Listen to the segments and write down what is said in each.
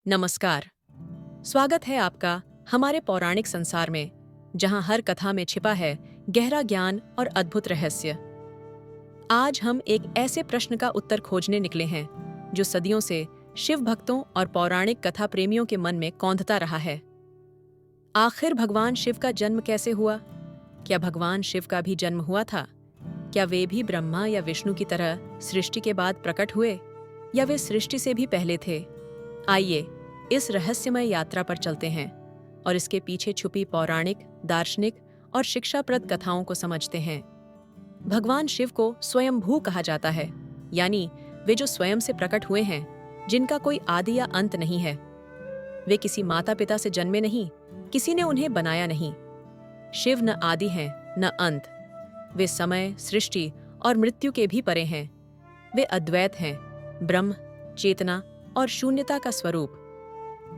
नमस्कार। स्वागत है आपका हमारे पौराणिक संसार में, जहां हर कथा में छिपा है गहरा ज्ञान और अद्भुत रहस्य। आज हम एक ऐसे प्रश्न का उत्तर खोजने निकले हैं जो सदियों से शिव भक्तों और पौराणिक कथा प्रेमियों के मन में कौंधता रहा है। आखिर भगवान शिव का जन्म कैसे हुआ? क्या भगवान शिव का भी जन्म हुआ था? क्या वे भी ब्रह्मा या विष्णु की तरह सृष्टि के बाद प्रकट हुए, या वे सृष्टि से भी पहले थे? आइए इस रहस्यमय यात्रा पर चलते हैं और इसके पीछे छुपी पौराणिक, दार्शनिक और शिक्षाप्रद कथाओं को समझते हैं। भगवान शिव को स्वयंभू कहा जाता है, यानी वे जो स्वयं से प्रकट हुए हैं, जिनका कोई आदि या अंत नहीं है। वे किसी माता पिता से जन्मे नहीं, किसी ने उन्हें बनाया नहीं। शिव न आदि हैं न अंत। वे समय, सृष्टि और मृत्यु के भी परे हैं। वे अद्वैत हैं, ब्रह्म, चेतना और शून्यता का स्वरूप।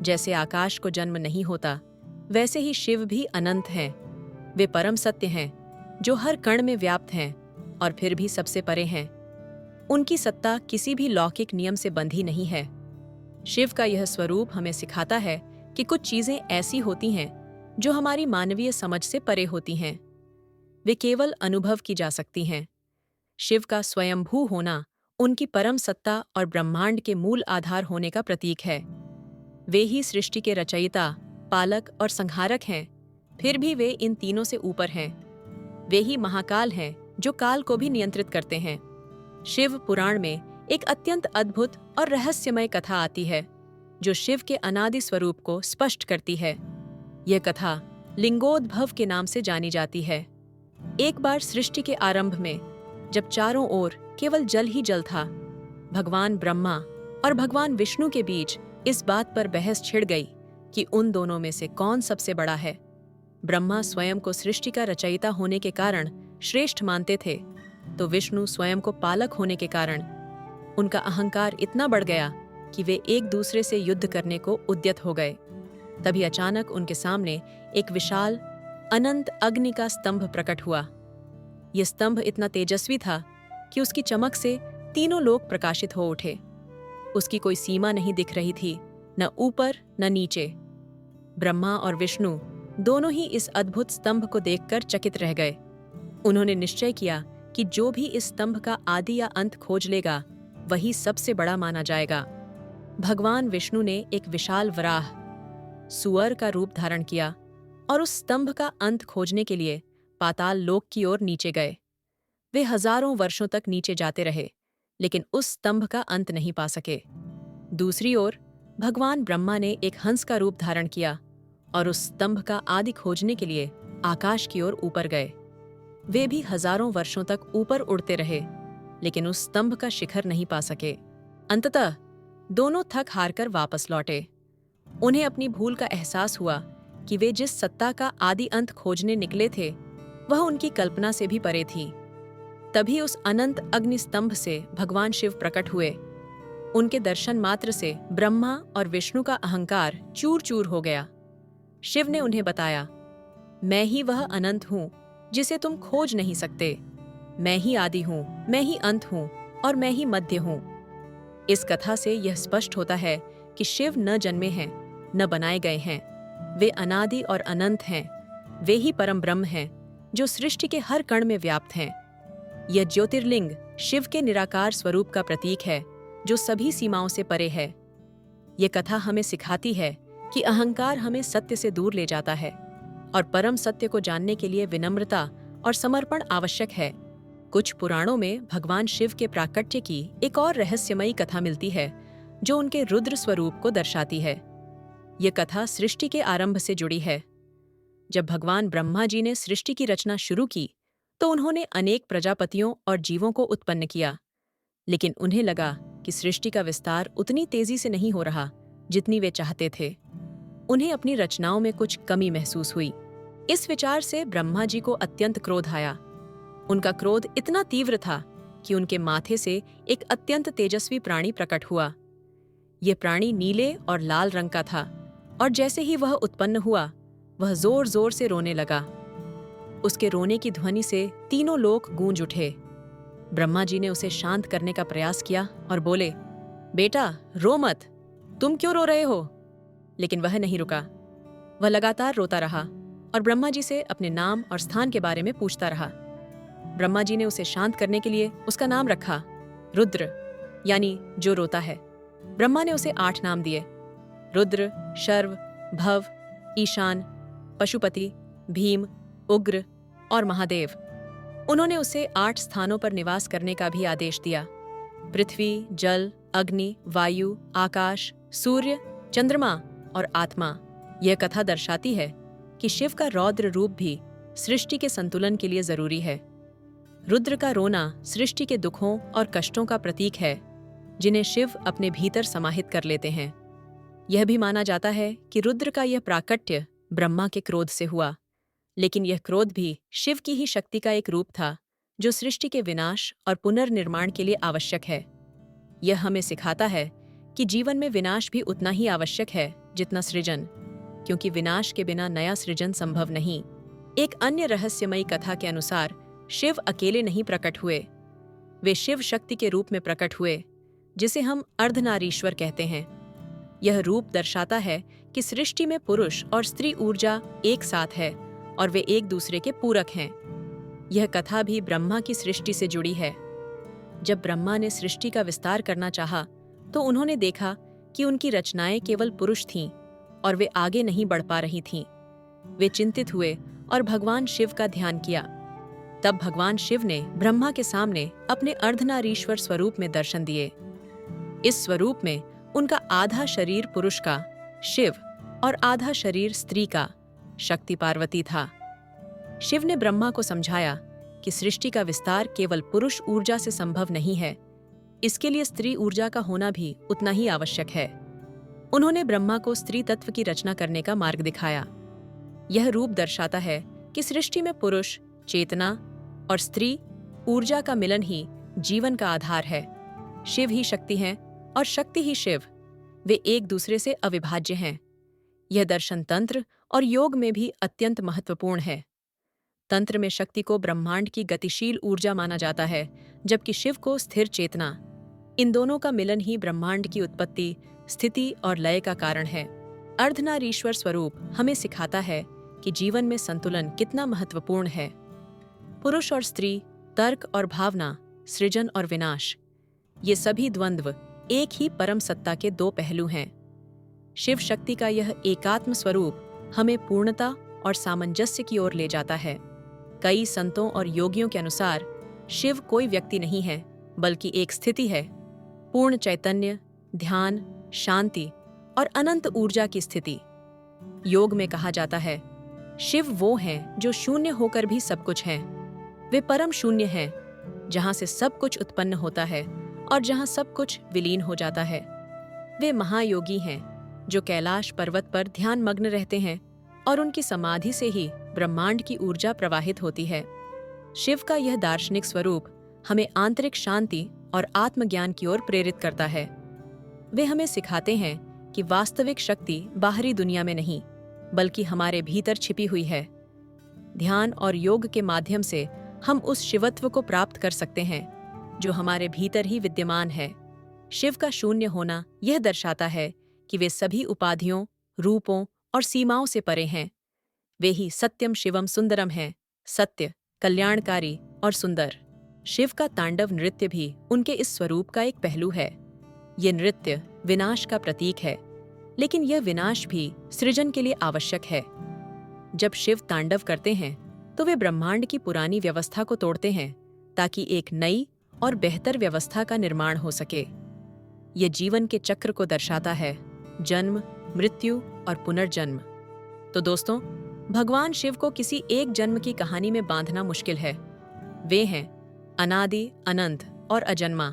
जैसे आकाश को जन्म नहीं होता, वैसे ही शिव भी अनंत हैं। वे परम सत्य हैं, जो हर कण में व्याप्त हैं और फिर भी सबसे परे हैं। उनकी सत्ता किसी भी लौकिक नियम से बंधी नहीं है। शिव का यह स्वरूप हमें सिखाता है कि कुछ चीजें ऐसी होती हैं जो हमारी मानवीय समझ से परे होती हैं। वे केवल अनुभव की जा सकती हैं। शिव का स्वयंभू होना उनकी परम सत्ता और ब्रह्मांड के मूल आधार होने का प्रतीक है। वे ही सृष्टि के रचयिता, पालक और संहारक हैं, फिर भी वे इन तीनों से ऊपर हैं। वे ही महाकाल हैं, जो काल को भी नियंत्रित करते हैं। शिव पुराण में एक अत्यंत अद्भुत और रहस्यमय कथा आती है, जो शिव के अनादि स्वरूप को स्पष्ट करती है। यह कथा लिंगोद्भव के नाम से जानी जाती है। एक बार सृष्टि के आरंभ में, जब चारों ओर केवल जल ही जल था, भगवान ब्रह्मा और भगवान विष्णु के बीच इस बात पर बहस छिड़ गई कि उन दोनों में से कौन सबसे बड़ा है। ब्रह्मा स्वयं को सृष्टि का रचयिता होने के कारण श्रेष्ठ मानते थे, तो विष्णु स्वयं को पालक होने के कारण उनका अहंकार इतना बढ़ गया कि वे एक दूसरे से युद्ध करने को उद्यत हो गए। तभी अचानक उनके सामने एक विशाल अनंत अग्नि का स्तंभ प्रकट हुआ। यह स्तंभ इतना तेजस्वी था कि उसकी चमक से तीनों लोक प्रकाशित हो उठे। उसकी कोई सीमा नहीं दिख रही थी, न ऊपर न नीचे। ब्रह्मा और विष्णु दोनों ही इस अद्भुत स्तंभ को देखकर चकित रह गए। उन्होंने निश्चय किया कि जो भी इस स्तंभ का आदि या अंत खोज लेगा, वही सबसे बड़ा माना जाएगा। भगवान विष्णु ने एक विशाल वराह, सुअर का रूप धारण किया और उस स्तंभ का अंत खोजने के लिए पाताल लोक की ओर नीचे गए। वे हजारों वर्षों तक नीचे जाते रहे, लेकिन उस स्तंभ का अंत नहीं पा सके। दूसरी ओर भगवान ब्रह्मा ने एक हंस का रूप धारण किया और उस स्तंभ का आदि खोजने के लिए आकाश की ओर ऊपर गए। वे भी हजारों वर्षों तक ऊपर उड़ते रहे, लेकिन उस स्तंभ का शिखर नहीं पा सके। अंततः दोनों थक हार कर वापस लौटे। उन्हें अपनी भूल का एहसास हुआ कि वे जिस सत्ता का आदि अंत खोजने निकले थे, वह उनकी कल्पना से भी परे थी। तभी उस अनंत अग्नि स्तंभ से भगवान शिव प्रकट हुए। उनके दर्शन मात्र से ब्रह्मा और विष्णु का अहंकार चूर चूर हो गया। शिव ने उन्हें बताया, मैं ही वह अनंत हूँ जिसे तुम खोज नहीं सकते। मैं ही आदि हूँ, मैं ही अंत हूँ और मैं ही मध्य हूँ। इस कथा से यह स्पष्ट होता है कि शिव न जन्मे हैं, न बनाए गए हैं। वे अनादि और अनंत हैं। वे ही परम ब्रह्म हैं, जो सृष्टि के हर कण में व्याप्त हैं। यह ज्योतिर्लिंग शिव के निराकार स्वरूप का प्रतीक है, जो सभी सीमाओं से परे है। यह कथा हमें सिखाती है कि अहंकार हमें सत्य से दूर ले जाता है और परम सत्य को जानने के लिए विनम्रता और समर्पण आवश्यक है। कुछ पुराणों में भगवान शिव के प्राकट्य की एक और रहस्यमयी कथा मिलती है, जो उनके रुद्र स्वरूप को दर्शाती है। यह कथा सृष्टि के आरंभ से जुड़ी है। जब भगवान ब्रह्मा जी ने सृष्टि की रचना शुरू की, तो उन्होंने अनेक प्रजापतियों और जीवों को उत्पन्न किया, लेकिन उन्हें लगा कि सृष्टि का विस्तार उतनी तेजी से नहीं हो रहा जितनी वे चाहते थे। उन्हें अपनी रचनाओं में कुछ कमी महसूस हुई। इस विचार से ब्रह्मा जी को अत्यंत क्रोध आया। उनका क्रोध इतना तीव्र था कि उनके माथे से एक अत्यंत तेजस्वी प्राणी प्रकट हुआ। यह प्राणी नीले और लाल रंग का था, और जैसे ही वह उत्पन्न हुआ, वह जोर जोर से रोने लगा। उसके रोने की ध्वनि से तीनों लोक गूंज उठे। ब्रह्मा जी ने उसे शांत करने का प्रयास किया और बोले, बेटा रो मत, तुम क्यों रो रहे हो? लेकिन वह नहीं रुका। वह लगातार रोता रहा और ब्रह्मा जी से अपने नाम और स्थान के बारे में पूछता रहा। ब्रह्मा जी ने उसे शांत करने के लिए उसका नाम रखा रुद्र, यानी जो रोता है। ब्रह्मा ने उसे 8 नाम दिए: रुद्र, शर्व, भव, ईशान, पशुपति, भीम, उग्र और महादेव। उन्होंने उसे 8 स्थानों पर निवास करने का भी आदेश दिया: पृथ्वी, जल, अग्नि, वायु, आकाश, सूर्य, चंद्रमा और आत्मा। यह कथा दर्शाती है कि शिव का रौद्र रूप भी सृष्टि के संतुलन के लिए जरूरी है। रुद्र का रोना सृष्टि के दुखों और कष्टों का प्रतीक है, जिन्हें शिव अपने भीतर समाहित कर लेते हैं। यह भी माना जाता है कि रुद्र का यह प्राकट्य ब्रह्मा के क्रोध से हुआ, लेकिन यह क्रोध भी शिव की ही शक्ति का एक रूप था, जो सृष्टि के विनाश और पुनर्निर्माण के लिए आवश्यक है। यह हमें सिखाता है कि जीवन में विनाश भी उतना ही आवश्यक है जितना सृजन, क्योंकि विनाश के बिना नया सृजन संभव नहीं। एक अन्य रहस्यमयी कथा के अनुसार शिव अकेले नहीं प्रकट हुए। वे शिव शक्ति के रूप में प्रकट हुए, जिसे हम अर्धनारीश्वर कहते हैं। यह रूप दर्शाता है कि सृष्टि में पुरुष और स्त्री ऊर्जा एक साथ है और वे एक दूसरे के पूरक हैं। यह कथा भी ब्रह्मा की सृष्टि से जुड़ी है। जब ब्रह्मा ने सृष्टि का विस्तार करना चाहा, तो उन्होंने देखा कि उनकी रचनाएं केवल पुरुष थीं और वे आगे नहीं बढ़ पा रही थीं। वे चिंतित हुए और भगवान शिव का ध्यान किया। तब भगवान शिव ने ब्रह्मा के सामने अपने अर्धनारीश्वर स्वरूप में दर्शन दिए। इस स्वरूप में उनका आधा शरीर पुरुष का, शिव, और आधा शरीर स्त्री का, शक्ति पार्वती था। शिव ने ब्रह्मा को समझाया कि सृष्टि का विस्तार केवल पुरुष ऊर्जा से संभव नहीं है, इसके लिए स्त्री ऊर्जा का होना भी उतना ही आवश्यक है। उन्होंने ब्रह्मा को स्त्री तत्व की रचना करने का मार्ग दिखाया। यह रूप दर्शाता है कि सृष्टि में पुरुष, चेतना, और स्त्री, ऊर्जा का मिलन ही जीवन का आधार है। शिव ही शक्ति हैं और शक्ति ही शिव। वे एक दूसरे से अविभाज्य हैं। यह दर्शन तंत्र और योग में भी अत्यंत महत्वपूर्ण है। तंत्र में शक्ति को ब्रह्मांड की गतिशील ऊर्जा माना जाता है, जबकि शिव को स्थिर चेतना। इन दोनों का मिलन ही ब्रह्मांड की उत्पत्ति, स्थिति और लय का कारण है। अर्धनारीश्वर स्वरूप हमें सिखाता है कि जीवन में संतुलन कितना महत्वपूर्ण है। पुरुष और स्त्री, तर्क और भावना, सृजन और विनाश, ये सभी द्वंद्व एक ही परम सत्ता के 2 पहलू हैं। शिव शक्ति का यह एकात्म स्वरूप हमें पूर्णता और सामंजस्य की ओर ले जाता है। कई संतों और योगियों के अनुसार शिव कोई व्यक्ति नहीं है, बल्कि एक स्थिति है। पूर्ण चैतन्य, ध्यान, शांति और अनंत ऊर्जा की स्थिति। योग में कहा जाता है, शिव वो हैं जो शून्य होकर भी सब कुछ हैं। वे परम शून्य हैं, जहां से सब कुछ उत्पन्न होता है और जहां सब कुछ विलीन हो जाता है। वे महायोगी हैं जो कैलाश पर्वत पर ध्यान मग्न रहते हैं और उनकी समाधि से ही ब्रह्मांड की ऊर्जा प्रवाहित होती है। शिव का यह दार्शनिक स्वरूप हमें आंतरिक शांति और आत्मज्ञान की ओर प्रेरित करता है। वे हमें सिखाते हैं कि वास्तविक शक्ति बाहरी दुनिया में नहीं, बल्कि हमारे भीतर छिपी हुई है। ध्यान और योग के माध्यम से हम उस शिवत्व को प्राप्त कर सकते हैं जो हमारे भीतर ही विद्यमान है। शिव का शून्य होना यह दर्शाता है कि वे सभी उपाधियों, रूपों और सीमाओं से परे हैं। वे ही सत्यम शिवम सुंदरम हैं, सत्य, कल्याणकारी और सुंदर। शिव का तांडव नृत्य भी उनके इस स्वरूप का एक पहलू है। ये नृत्य विनाश का प्रतीक है, लेकिन यह विनाश भी सृजन के लिए आवश्यक है। जब शिव तांडव करते हैं तो वे ब्रह्मांड की पुरानी व्यवस्था को तोड़ते हैं ताकि एक नई और बेहतर व्यवस्था का निर्माण हो सके। ये जीवन के चक्र को दर्शाता है, जन्म, मृत्यु और पुनर्जन्म। तो दोस्तों, भगवान शिव को किसी एक जन्म की कहानी में बांधना मुश्किल है। वे हैं अनादि, अनंत और अजन्मा।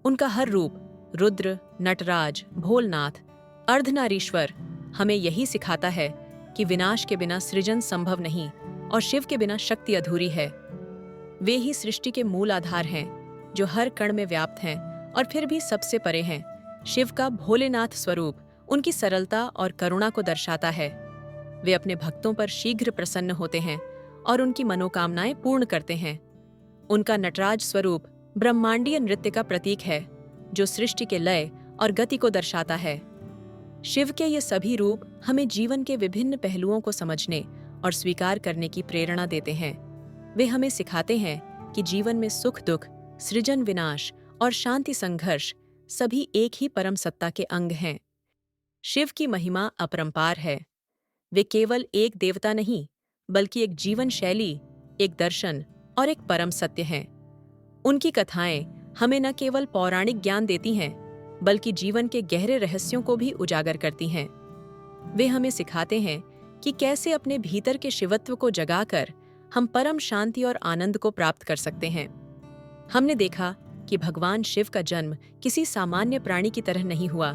उनका हर रूप, रुद्र, नटराज, भोलनाथ, अर्धनारीश्वर, हमें यही सिखाता है कि विनाश के बिना सृजन संभव नहीं और शिव के बिना शक्ति अधूरी है। वे ही सृष्टि के मूल आधार हैं, जो हर कण में व्याप्त हैं और फिर भी सबसे परे हैं। शिव का भोलेनाथ स्वरूप उनकी सरलता और करुणा को दर्शाता है। वे अपने भक्तों पर शीघ्र प्रसन्न होते हैं और उनकी मनोकामनाएं पूर्ण करते हैं। उनका नटराज स्वरूप ब्रह्मांडीय नृत्य का प्रतीक है, जो सृष्टि के लय और गति को दर्शाता है। शिव के ये सभी रूप हमें जीवन के विभिन्न पहलुओं को समझने और स्वीकार करने की प्रेरणा देते हैं। वे हमें सिखाते हैं कि जीवन में सुख दुख, सृजन विनाश और शांति संघर्ष सभी एक ही परम सत्ता के अंग हैं। शिव की महिमा अपरंपार है। वे केवल एक देवता नहीं, बल्कि एक जीवन शैली, एक दर्शन और एक परम सत्य हैं। उनकी कथाएं हमें न केवल पौराणिक ज्ञान देती हैं, बल्कि जीवन के गहरे रहस्यों को भी उजागर करती हैं। वे हमें सिखाते हैं कि कैसे अपने भीतर के शिवत्व को जगाकर हम परम शांति और आनंद को प्राप्त कर सकते हैं। हमने देखा कि भगवान शिव का जन्म किसी सामान्य प्राणी की तरह नहीं हुआ।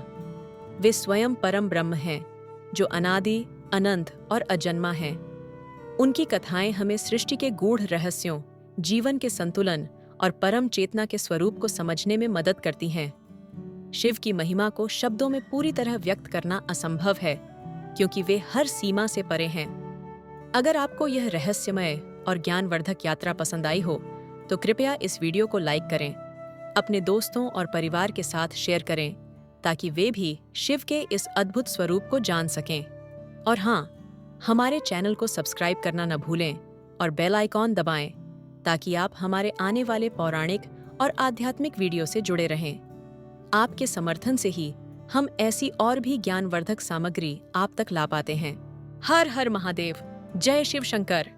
वे स्वयं परम ब्रह्म हैं, जो अनादि, अनंत और अजन्मा हैं। उनकी कथाएं हमें सृष्टि के गूढ़ रहस्यों, जीवन के संतुलन और परम चेतना के स्वरूप को समझने में मदद करती हैं। शिव की महिमा को शब्दों में पूरी तरह व्यक्त करना असंभव है, क्योंकि वे हर सीमा से परे हैं। अगर आपको यह रहस्यमय और ज्ञानवर्धक यात्रा पसंद आई हो, तो कृपया इस वीडियो को लाइक करें, अपने दोस्तों और परिवार के साथ शेयर करें, ताकि वे भी शिव के इस अद्भुत स्वरूप को जान सकें। और हाँ, हमारे चैनल को सब्सक्राइब करना न भूलें और बेल आइकॉन दबाएं, ताकि आप हमारे आने वाले पौराणिक और आध्यात्मिक वीडियो से जुड़े रहें। आपके समर्थन से ही हम ऐसी और भी ज्ञानवर्धक सामग्री आप तक ला पाते हैं। हर हर महादेव, जय शिव शंकर।